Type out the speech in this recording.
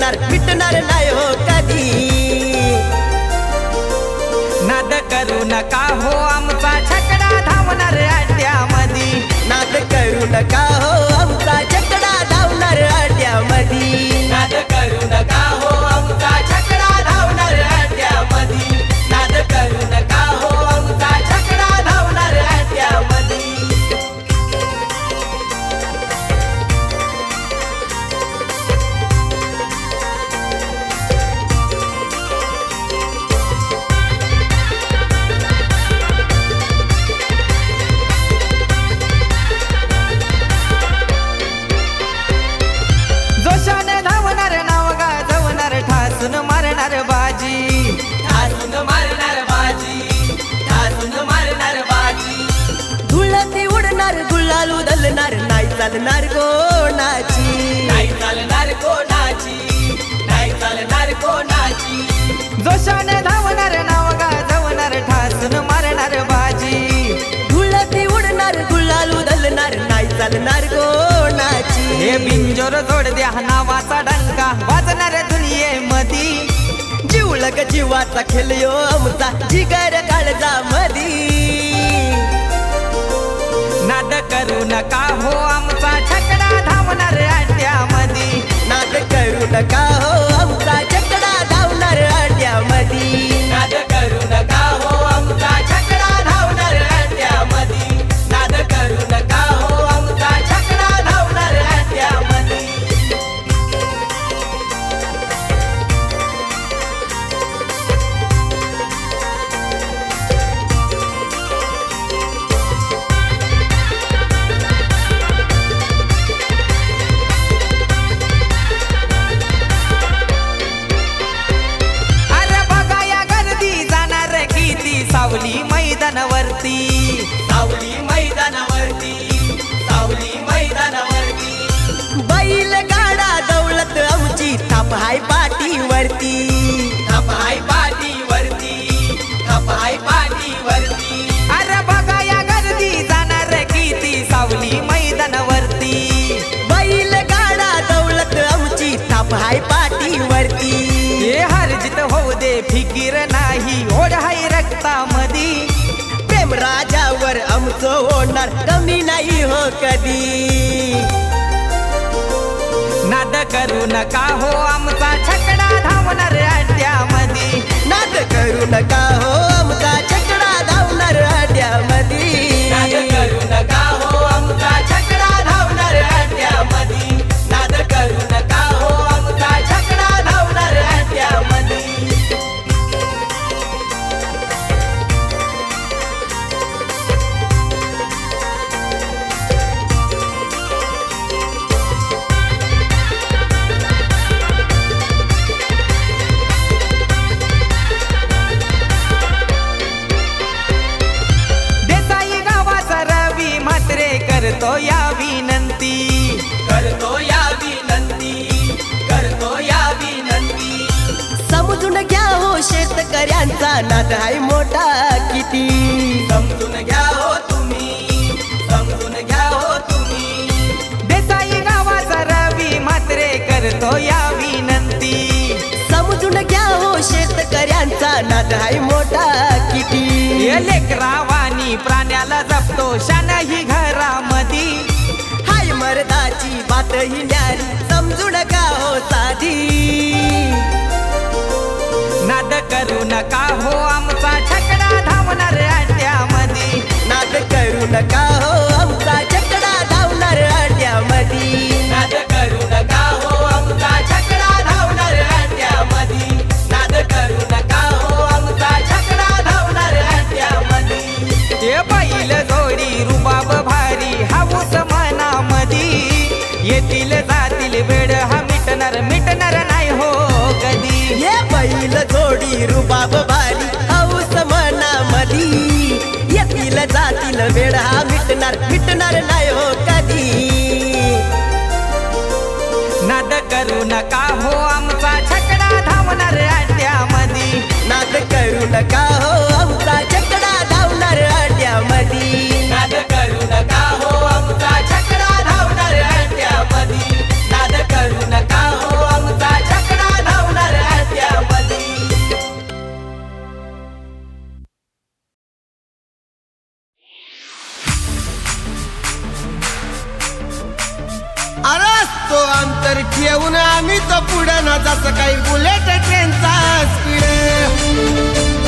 मिटणार मिटणार नाही हो कधी। नाद करू नका हो आमचा छकडा धावणार अड्ड्यामधी। नाद करू नका हो आमचा छकडा धावणार अड्ड्यामधी। नाद करू नका हो आमचा छकडा धावणार अड्ड्यामधी। नाद करू नका हो आमचा छकडा धावणार अड्ड्यामधी। जोशाने धावणार नाव गाजवणार ठासून मारणार बाजी। ठासून मारणार बाजी, ठासून मारणार बाजी। धुळती उडणार गुलाल उधलणार नाही चालणार कोणाची। नाही चालणार कोणाची, नाही चालणार कोणाची। जोशाने धावणार नाव गाजवणार ठासून मारणार बाजी। धुळती उडणार गुलाल उधलणार नाही चालणार कोणाची। हे बिंजोर जोड द्या नावाचा डंका वाजणार दुनियेमधी। जीवलग जीवाचा खेळयो आमचा जिगर काळजा मधी। नाद करू नका हो आमचा छकडा धावणार अड्ड्यामधी। नाद करू नका हो आमचा छकडा धावणार अड्ड्यामधी। नाद करू नका हो आमचा छकडा धावणार अड्ड्यामधी। नाद करू नका हो आमचा छकडा धावणार अड्ड्यामधी। अरे बघा या गर्दी जाणार किती सावली मैदानावरती। सावली मैदानावरती, सावली मैदानावरती। बैल गाडा दौलत आमची थाप हाय पाठीवरती। थाप हाय पाठीवरती, थाप हाय पाठीवरती। अरे बघा या गर्दी जाणार किती सावली मैदानावरती। बैल गाडा दौलत आमची थाप हाय पाठीवरती। हे हरजित होऊ दे फिकीर नाही ओढ हाय रक्तामधी। प्रेम राजावर आमचं होणार कमी नाही हो कधी। नाद करू नका हो आमचा छकडा धावणार अड्ड्यामधी। नाद करू नका हो आमचा छकडा धावणार अड्ड्यामधी। नाद करू नका हो आमचा छकडा धावणार अड्ड्यामधी। नाद करू नका हो आमचा छकडा धावणार अड्ड्यामधी। देसाई गावाचा रवी म्हात्रे करतो या विनंती। करतो या विनंती, करतो या विनंती। समजून घ्या हो शेतकऱ्यांचा नाद हाय मोठा किती। समजून घ्या हो तुम्ही, समजून घ्या हो तुम्ही। देसाई गावाचा रवी म्हात्रे करतो या विनंती। समजून घ्या हो शेतकऱ्यांचा नाद हाय मोठा किती। हे लेकरावानी प्राण्याला जपतो शान ही घरामधी। हाय मर्दाची बात ही न्यारी समजून का हो साधी। नाद करू नका हो आमचा छकडा धावणार अड्ड्यामधी। नाद करू नका हो आमचा छकडा धावणार अड्ड्यामधी। नाद करू नका हो आमचा छकडा धावणार अड्ड्यामधी। नाद करू नका हो आमचा छकडा धावणार अड्ड्यामधी। हे बैल जोडी रुबाब भारी हाऊस मनामधी। येतील जातील वेळ हा मिटणार मिटणार नाही हो कधी। ये बैल जोडी रुबाब भारी हौस मनामधी। येतील जातील वेळ हा मिटणार मिटणार नाही हो कधी। नाद करू नका हो आमचा छकडा धावणार अड्ड्यामधी। नाद करू नका हो आमचा छकडा धावणार अड्ड्यामधी। नाद करू नका हो आमचा छकडा धावणार अड्ड्यामधी। नाद करू नका हो आमचा छकडा अरे तो अंतर ठेवून आम्ही तो पुढे न जसं काही बुलेट ट्रेनचा स्पीड